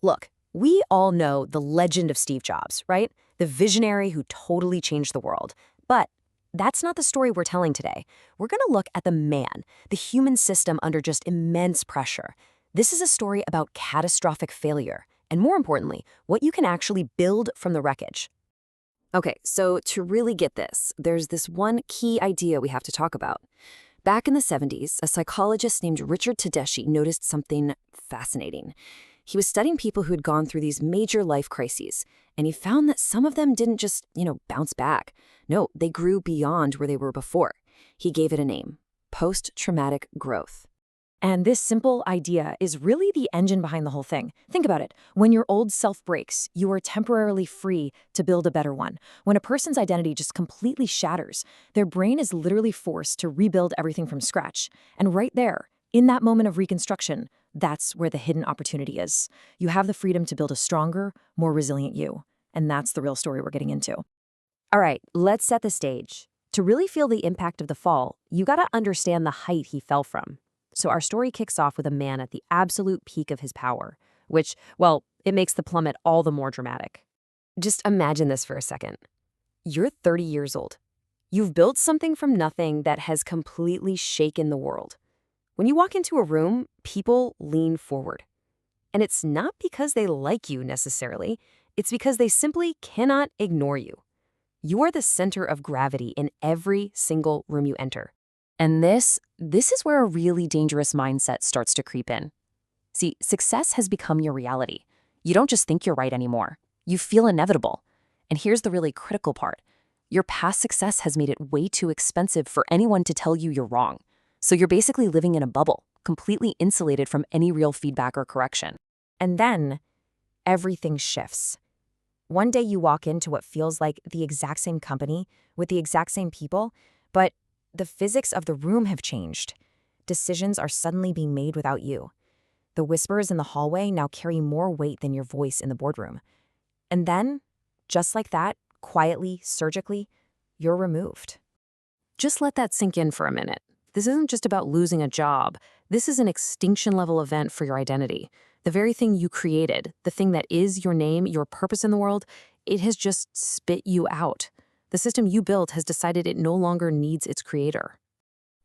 Look, we all know the legend of Steve Jobs, right? The visionary who totally changed the world. But that's not the story we're telling today. We're going to look at the man, the human system under just immense pressure. This is a story about catastrophic failure, and more importantly, what you can actually build from the wreckage. Okay, so to really get this, there's this one key idea we have to talk about. Back in the 70s, a psychologist named Richard Tedeschi noticed something fascinating. He was studying people who had gone through these major life crises, and he found that some of them didn't just, bounce back. No, they grew beyond where they were before. He gave it a name: post-traumatic growth. And this simple idea is really the engine behind the whole thing. Think about it. When your old self breaks, you are temporarily free to build a better one. When a person's identity just completely shatters, their brain is literally forced to rebuild everything from scratch. And right there, in that moment of reconstruction, that's where the hidden opportunity is. You have the freedom to build a stronger, more resilient you. And that's the real story we're getting into. All right, let's set the stage. To really feel the impact of the fall, you gotta understand the height he fell from. So our story kicks off with a man at the absolute peak of his power, which, well, it makes the plummet all the more dramatic. Just imagine this for a second. You're 30 years old. You've built something from nothing that has completely shaken the world. When you walk into a room, people lean forward. And it's not because they like you necessarily, it's because they simply cannot ignore you. You are the center of gravity in every single room you enter. And this is where a really dangerous mindset starts to creep in. See, success has become your reality. You don't just think you're right anymore. You feel inevitable. And here's the really critical part. Your past success has made it way too expensive for anyone to tell you you're wrong. So you're basically living in a bubble, completely insulated from any real feedback or correction. And then everything shifts. One day you walk into what feels like the exact same company with the exact same people, but the physics of the room have changed. Decisions are suddenly being made without you. The whispers in the hallway now carry more weight than your voice in the boardroom. And then, just like that, quietly, surgically, you're removed. Just let that sink in for a minute. This isn't just about losing a job. This is an extinction-level event for your identity. The very thing you created, the thing that is your name, your purpose in the world, it has just spit you out. The system you built has decided it no longer needs its creator.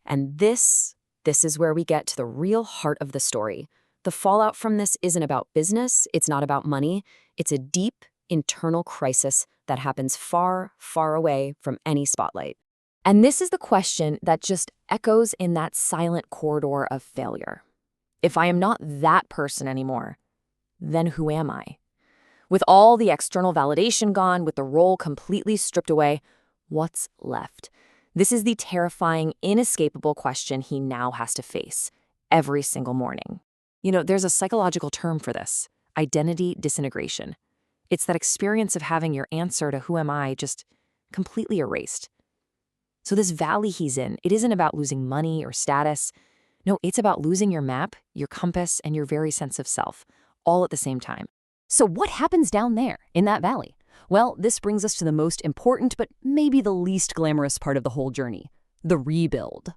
And this is where we get to the real heart of the story. The fallout from this isn't about business, it's not about money, it's a deep, internal crisis that happens far, far away from any spotlight. And this is the question that just echoes in that silent corridor of failure. If I am not that person anymore, then who am I? With all the external validation gone, with the role completely stripped away, what's left? This is the terrifying, inescapable question he now has to face every single morning. There's a psychological term for this: identity disintegration. It's that experience of having your answer to who am I just completely erased. So this valley he's in, it isn't about losing money or status. No, it's about losing your map, your compass, and your very sense of self, all at the same time. So what happens down there, in that valley? Well, this brings us to the most important, but maybe the least glamorous part of the whole journey: the rebuild.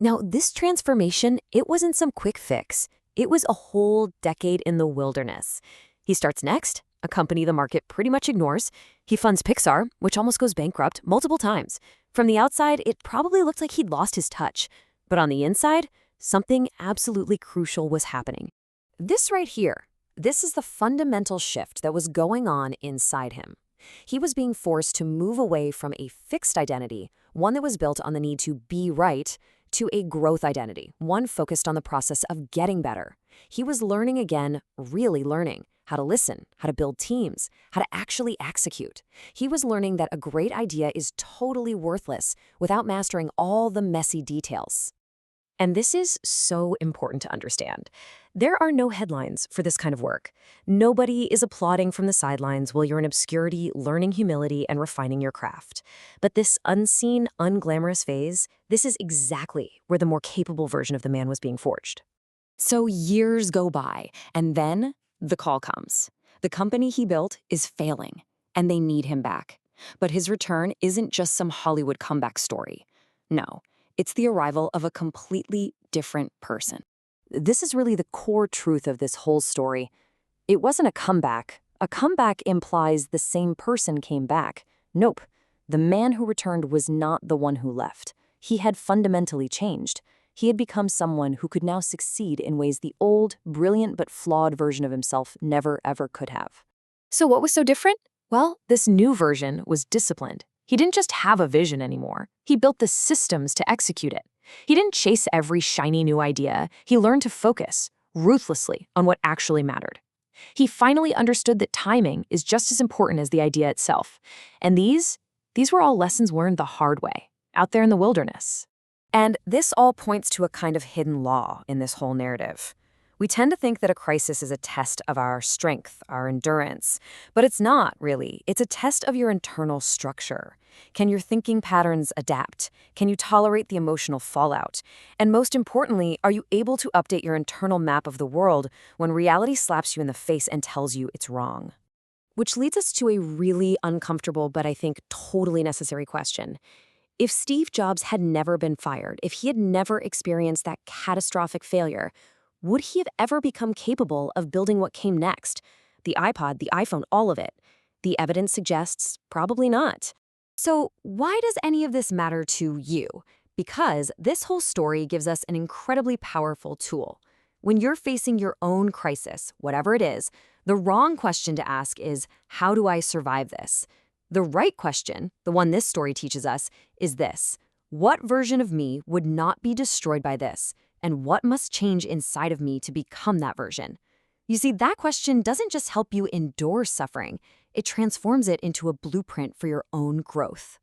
Now, this transformation, it wasn't some quick fix. It was a whole decade in the wilderness. He starts next, a company the market pretty much ignores. He funds Pixar, which almost goes bankrupt multiple times. From the outside, it probably looked like he'd lost his touch. But on the inside, something absolutely crucial was happening. This right here. This is the fundamental shift that was going on inside him. He was being forced to move away from a fixed identity, one that was built on the need to be right, to a growth identity, one focused on the process of getting better. He was learning again, really learning, how to listen, how to build teams, how to actually execute. He was learning that a great idea is totally worthless without mastering all the messy details. And this is so important to understand. There are no headlines for this kind of work. Nobody is applauding from the sidelines while you're in obscurity, learning humility and refining your craft. But this unseen, unglamorous phase, this is exactly where the more capable version of the man was being forged. So years go by, and then the call comes. The company he built is failing, and they need him back. But his return isn't just some Hollywood comeback story. No. It's the arrival of a completely different person. This is really the core truth of this whole story. It wasn't a comeback. A comeback implies the same person came back. Nope. The man who returned was not the one who left. He had fundamentally changed. He had become someone who could now succeed in ways the old, brilliant but flawed version of himself never ever could have. So what was so different? Well, this new version was disciplined. He didn't just have a vision anymore. He built the systems to execute it. He didn't chase every shiny new idea. He learned to focus, ruthlessly, on what actually mattered. He finally understood that timing is just as important as the idea itself. And these were all lessons learned the hard way, out there in the wilderness. And this all points to a kind of hidden law in this whole narrative. We tend to think that a crisis is a test of our strength, our endurance. But it's not, really. It's a test of your internal structure. Can your thinking patterns adapt? Can you tolerate the emotional fallout? And most importantly, are you able to update your internal map of the world when reality slaps you in the face and tells you it's wrong? Which leads us to a really uncomfortable but I think totally necessary question. If Steve Jobs had never been fired, if he had never experienced that catastrophic failure, would he have ever become capable of building what came next? The iPod, the iPhone, all of it. The evidence suggests probably not. So why does any of this matter to you? Because this whole story gives us an incredibly powerful tool. When you're facing your own crisis, whatever it is, the wrong question to ask is, how do I survive this? The right question, the one this story teaches us, is this: what version of me would not be destroyed by this? And what must change inside of me to become that version? You see, that question doesn't just help you endure suffering, it transforms it into a blueprint for your own growth.